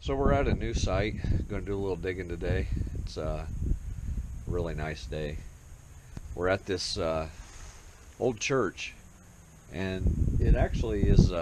So we're at a new site. Going to do a little digging today. It's a really nice day. We're at this old church, and it actually is.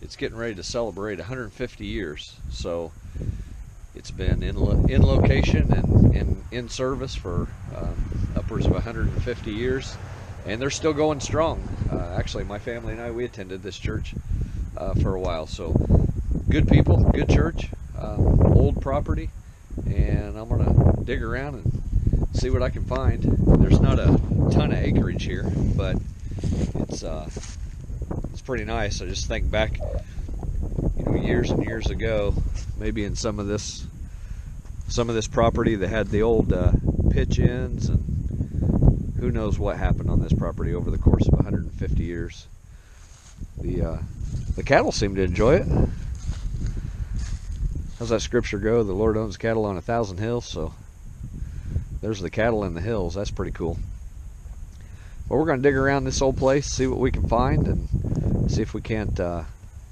It's getting ready to celebrate 150 years. So it's been in location and in service for upwards of 150 years, and they're still going strong. Actually, my family and I, we attended this church for a while. So good people, good church. Old property, and I'm gonna dig around and see what I can find. There's not a ton of acreage here, but it's pretty nice. I just think back, years and years ago, maybe in some of this property that had the old pitch ins, and who knows what happened on this property over the course of 150 years. The cattle seem to enjoy it. How's that scripture go? The Lord owns cattle on 1,000 hills. So there's the cattle in the hills. That's pretty cool. Well, we're going to dig around this old place, see what we can find, and see if we can't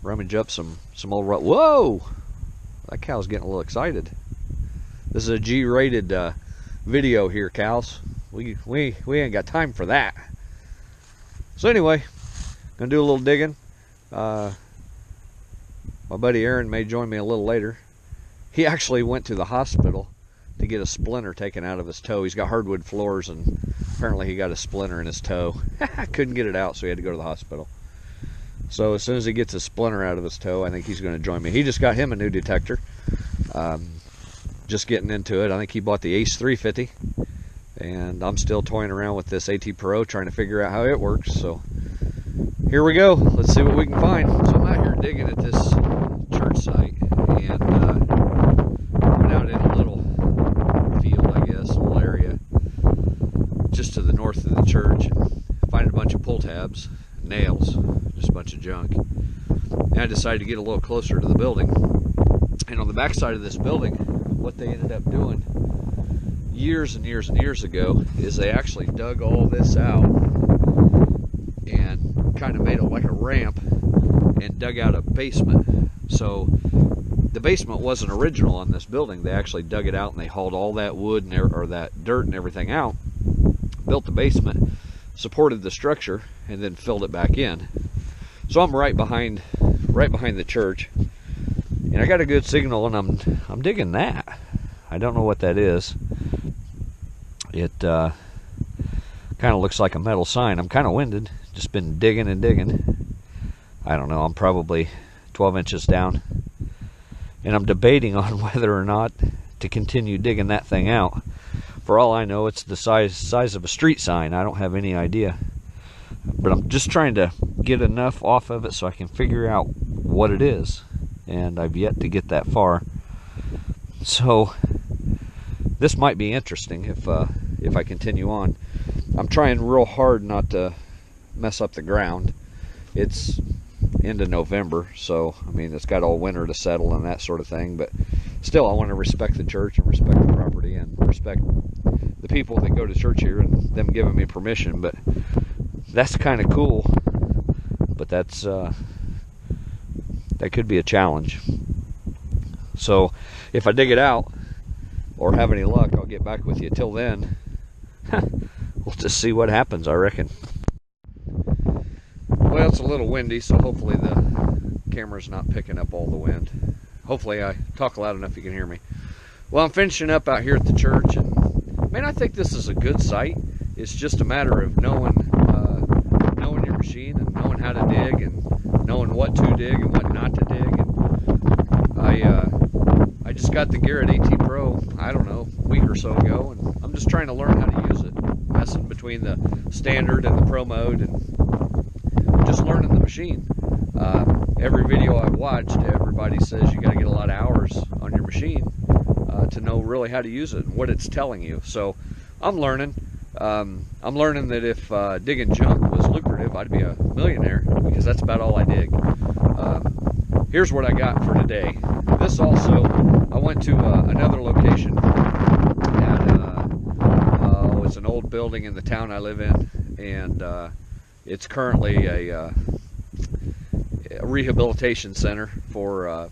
rummage up some old rut. Whoa! That cow's getting a little excited. This is a G-rated video here, cows. We ain't got time for that. So anyway, gonna do a little digging. My buddy Aaron may join me a little later. He actually went to the hospital to get a splinter taken out of his toe. He's got hardwood floors, and apparently he got a splinter in his toe. Couldn't get it out, so he had to go to the hospital. So as soon as he gets a splinter out of his toe, I think he's going to join me. He just got him a new detector. Just getting into it. I think he bought the Ace 350, and I'm still toying around with this AT Pro, trying to figure out how it works. So here we go. Let's see what we can find. So I'm out here digging at this church site, and I'm out in a little field, I guess, a little area just to the north of the church, and finding a bunch of pull tabs, nails, just a bunch of junk. And I decided to get a little closer to the building. And on the back side of this building, what they ended up doing years and years and years ago is they actually dug all this out and kind of made it like a ramp and dug out a basement. So the basement wasn't original on this building. They actually dug it out and they hauled all that wood and or that dirt and everything out, built the basement, supported the structure, and then filled it back in. So I'm right behind the church, and I got a good signal, and I'm digging that. I don't know what that is. It kind of looks like a metal sign. I'm kind of winded. Just been digging and digging. I don't know. I'm probably 12 inches down, and I'm debating on whether or not to continue digging that thing out. For all I know, it's the size of a street sign. I don't have any idea. But I'm just trying to get enough off of it so I can figure out what it is. And I've yet to get that far. So this might be interesting if I continue on. I'm trying real hard not to mess up the ground. It's end of November, so I mean it's got all winter to settle and that sort of thing, but still I want to respect the church and respect the property and respect the people that go to church here and them giving me permission. But that's kind of cool, but that's that could be a challenge. So if I dig it out or have any luck, I'll get back with you. Till then, we'll just see what happens, I reckon. Well, it's a little windy, so hopefully the camera's not picking up all the wind. Hopefully I talk loud enough you can hear me. Well, I'm finishing up out here at the church, and man, I think this is a good site. It's just a matter of knowing your machine and knowing how to dig and knowing what to dig and what not to dig. And I just got the Garrett AT Pro, I don't know, a week or so ago, and I'm just trying to learn how to use it, messing between the standard and the pro mode, and just learning the machine. Every video I've watched, everybody says you got to get a lot of hours on your machine to know really how to use it and what it's telling you. So I'm learning. I'm learning that if digging junk was lucrative, I'd be a millionaire, because that's about all I dig. Here's what I got for today. This also, I went to another location at it's an old building in the town I live in, and it's currently a rehabilitation center for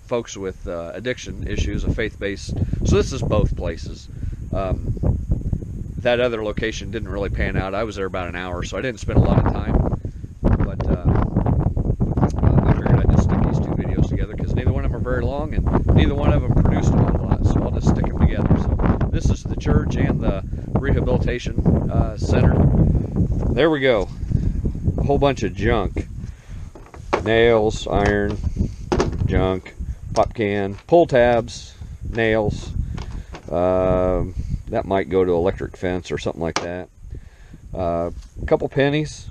folks with addiction issues, a faith-based. So this is both places. That other location didn't really pan out. I was there about an hour, so I didn't spend a lot of time. But I figured I'd just stick these two videos together because neither one of them are very long, and neither one of them produced a whole lot. So I'll just stick them together. So this is the church and the rehabilitation center. There we go. A whole bunch of junk. Nails, iron, junk, pop can, pull tabs, nails. That might go to electric fence or something like that. A couple pennies,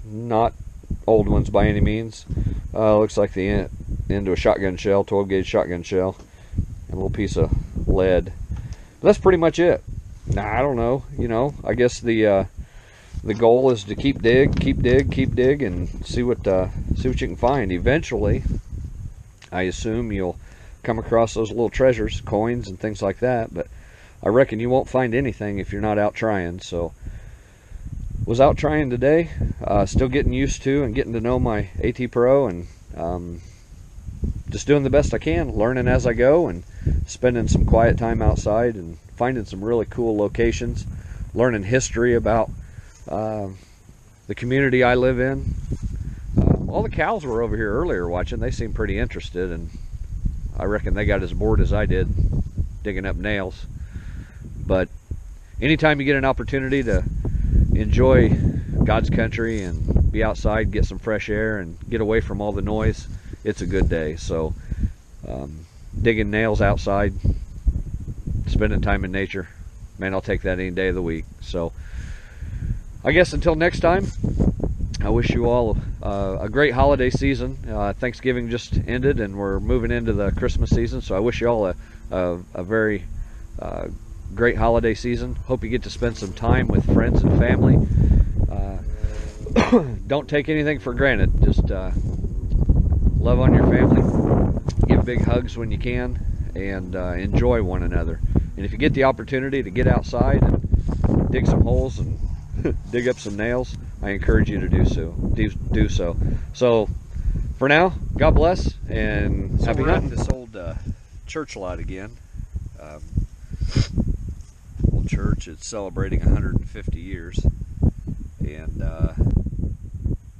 not old ones by any means. Looks like the end to a shotgun shell, 12 gauge shotgun shell, and a little piece of lead. But that's pretty much it. I don't know. You know, I guess the goal is to keep dig, and see what you can find. Eventually, I assume you'll come across those little treasures, coins and things like that. But I reckon you won't find anything if you're not out trying. So, was out trying today. Still getting used to and getting to know my AT Pro, and just doing the best I can, learning as I go, and spending some quiet time outside and finding some really cool locations, learning history about the community I live in. All the cows were over here earlier watching. They seemed pretty interested, and I reckon they got as bored as I did digging up nails. But anytime you get an opportunity to enjoy God's country and be outside, get some fresh air, and get away from all the noise, it's a good day. So digging nails outside, spending time in nature, man, I'll take that any day of the week. So I guess until next time, I wish you all a great holiday season. Thanksgiving just ended, and we're moving into the Christmas season, so I wish you all a very great holiday season. Hope you get to spend some time with friends and family. Don't take anything for granted. Just love on your family, give big hugs when you can, and enjoy one another. And if you get the opportunity to get outside and dig some holes and dig up some nails, I encourage you to do so. So for now, God bless, and happy hunting. This old church lot again. Old church. It's celebrating 150 years, and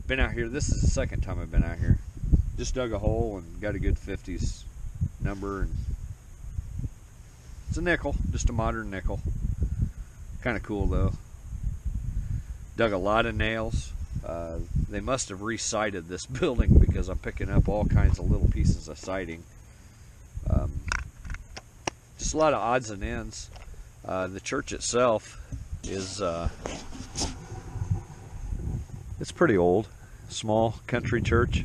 been out here. This is the second time I've been out here. Just dug a hole and got a good 50s number, and it's a nickel, just a modern nickel. Kind of cool though. Dug a lot of nails. They must have re-sided this building because I'm picking up all kinds of little pieces of siding. Just a lot of odds and ends. The church itself is it's pretty old, small country church,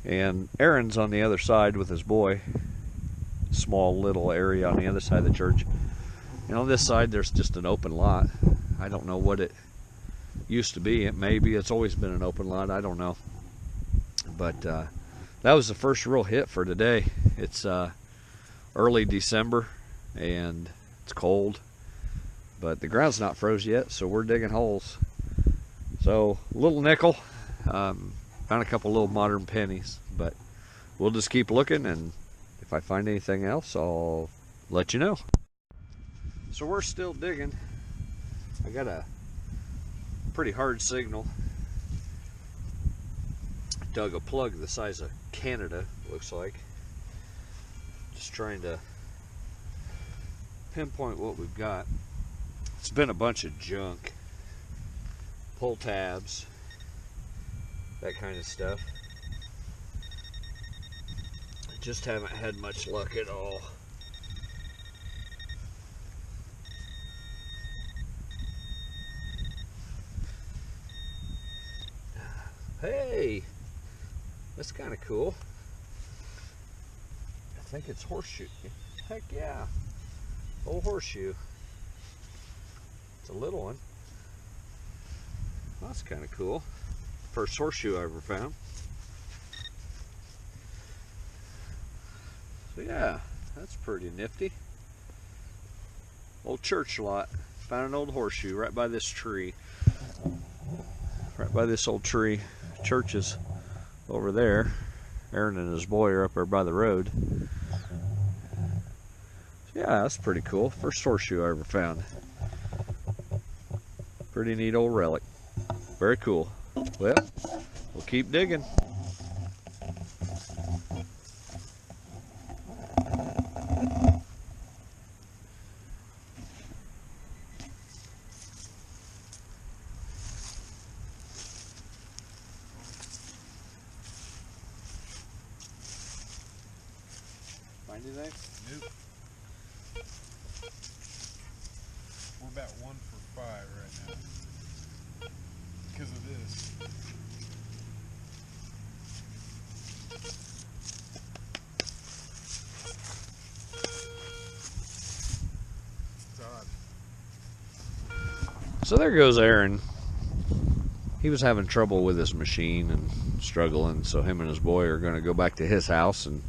and Aaron's on the other side with his boy. Small little area on the other side of the church, and on this side there's just an open lot. I don't know what it used to be. Maybe it's always been an open lot, I don't know. But that was the first real hit for today. It's early December and it's cold, but the ground's not froze yet, so we're digging holes. So little nickel, found a couple little modern pennies, but we'll just keep looking, and if I find anything else, I'll let you know. So we're still digging. I got a pretty hard signal. Dug a plug the size of Canada, looks like. Just trying to pinpoint what we've got. It's been a bunch of junk. Pull tabs, that kind of stuff. Just haven't had much luck at all. Hey, that's kind of cool. I think it's horseshoe. Heck yeah, old horseshoe. It's a little one. Well, that's kind of cool. First horseshoe I ever found. So yeah, that's pretty nifty. Old church lot. Found an old horseshoe right by this tree. Right by this old tree. Church is over there. Aaron and his boy are up there by the road. Yeah, that's pretty cool. First horseshoe I ever found. Pretty neat old relic. Very cool. Well, we'll keep digging. Find anything? Nope. We're about 1 for 5 right now because of this. It's odd. So there goes Aaron. He was having trouble with his machine and struggling, so him and his boy are going to go back to his house and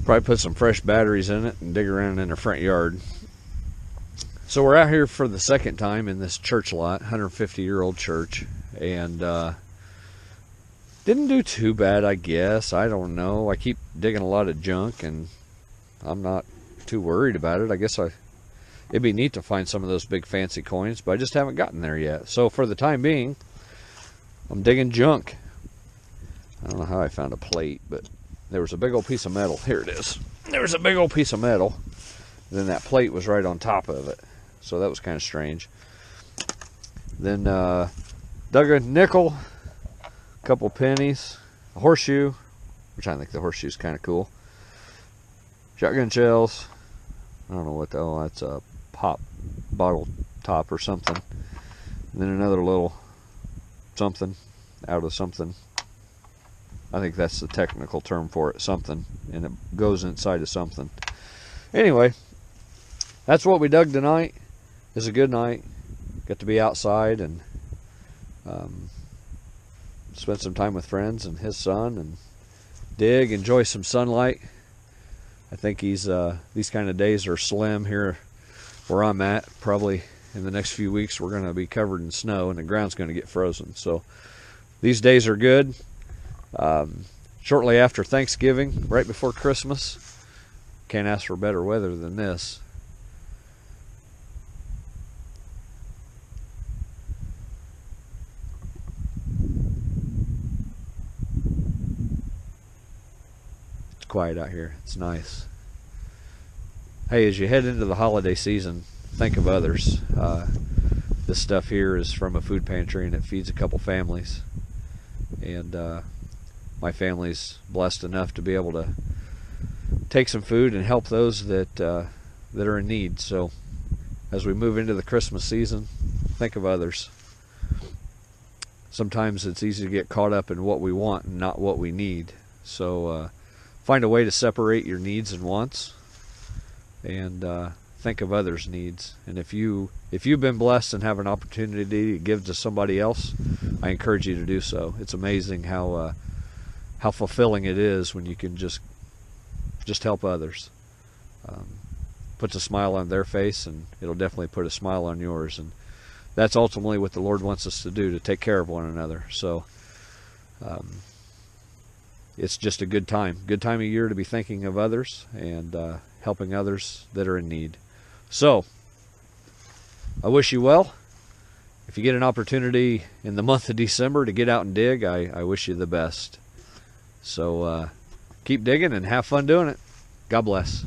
probably put some fresh batteries in it and dig around in their front yard. So we're out here for the second time in this church lot, 150-year-old church, and didn't do too bad, I guess. I don't know. I keep digging a lot of junk, and I'm not too worried about it. I guess it'd be neat to find some of those big fancy coins, but I just haven't gotten there yet. So for the time being, I'm digging junk. I don't know how I found a plate, but there was a big old piece of metal. Here it is. There was a big old piece of metal. Then that plate was right on top of it. So that was kind of strange. Then dug a nickel, a couple pennies, a horseshoe, which I think the horseshoe's kind of cool. Shotgun shells. I don't know what the, oh, that's a pop bottle top or something. And then another little something out of something. I think that's the technical term for it, something, and it goes inside of something. Anyway, that's what we dug tonight. It was a good night. Got to be outside and spend some time with friends and his son and dig, enjoy some sunlight. I think these kind of days are slim here where I'm at. Probably in the next few weeks we're going to be covered in snow and the ground's going to get frozen. So these days are good. Shortly after Thanksgiving, right before Christmas, can't ask for better weather than this. It's quiet out here. It's nice. Hey, as you head into the holiday season, think of others. This stuff here is from a food pantry and it feeds a couple families. And my family's blessed enough to be able to take some food and help those that are in need. So as we move into the Christmas season, think of others. Sometimes it's easy to get caught up in what we want and not what we need. So find a way to separate your needs and wants, and think of others' needs. And if you've been blessed and have an opportunity to give to somebody else, I encourage you to do so. It's amazing how fulfilling it is when you can just help others. Puts a smile on their face, and it'll definitely put a smile on yours. And that's ultimately what the Lord wants us to do, to take care of one another. So it's just a good time of year to be thinking of others and helping others that are in need. So I wish you well. If you get an opportunity in the month of December to get out and dig, I wish you the best. So keep digging and have fun doing it. God bless.